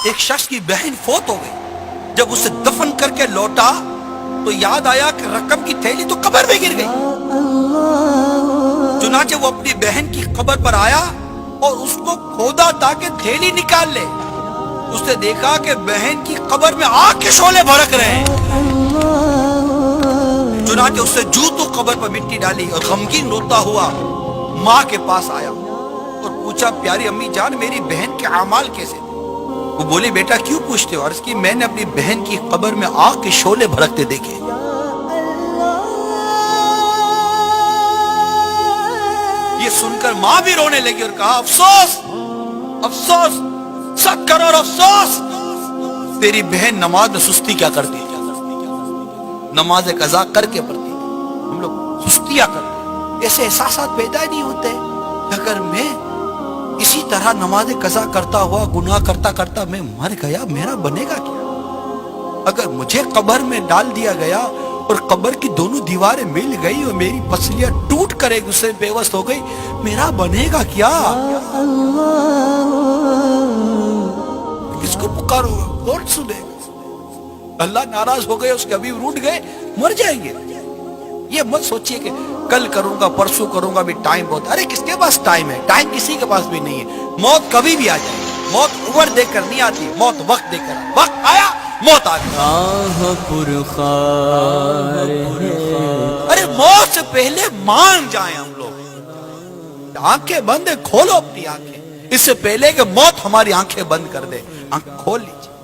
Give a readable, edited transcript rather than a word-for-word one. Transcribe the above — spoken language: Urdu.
ایک شخص کی بہن فوت ہو گئی. جب اسے دفن کر کے لوٹا تو یاد آیا کہ رقم کی تھیلی تو قبر میں گر گئی. چنانچہ وہ اپنی بہن کی قبر پر آیا اور اس کو کھودا تاکہ تھیلی نکال لے. اس نے دیکھا کہ بہن کی قبر میں آگ کے شعلے بھڑک رہے ہیں. چنانچہ اس نے جوتوں قبر پر مٹی ڈالی اور غمگین روتا ہوا ماں کے پاس آیا اور پوچھا پیاری امی جان میری بہن کے اعمال کیسے تھے؟ وہ بولی بیٹا کیوں پوچھتے ہو؟ عرض کی میں نے اپنی بہن کی قبر میں آگ کے شعلے بھڑکتے دیکھے. یہ سن کر ماں بھی رونے لگی اور کہا افسوس افسوس 100 کروڑ افسوس. تیری بہن نماز میں سستی کیا کرتی ہے؟ نماز قضا کر کے پڑھتی ہے. ہم لوگ سستیاں کرتے ہیں. ایسے احساسات پیدا نہیں ہوتے. اگر میں اسی طرح نماز قضا کرتا ہوا گناہ کرتا کرتا میں مر گیا میرا بنے گا کیا؟ اگر مجھے قبر میں ڈال دیا گیا اور قبر کی دونوں دیواریں مل گئی اور میری پسلیاں ٹوٹ کر ایک دوسرے بے وست ہو گئی میرا بنے گا کیا؟ کس کو پکاروں گا؟ کون سنے گا؟ اللہ ناراض ہو گئے اس کے ابھی روٹ گئے مر جائیں گے. یہ مت سوچئے کہ کل کروں گا پرسوں کروں گا بھی ٹائم بہت. ارے کس کے پاس ٹائم ہے؟ ٹائم کسی کے پاس بھی نہیں ہے. موت کبھی بھی آ جائے. موت عمر دے کر نہیں آتی. موت وقت دے کر. وقت آیا موت آ گئی. ارے موت سے پہلے مان جائیں ہم لوگ. آنکھیں بند ہے کھولو اپنی آنکھیں اس سے پہلے کہ موت ہماری آنکھیں بند کر دے. آنکھ کھول لیجیے.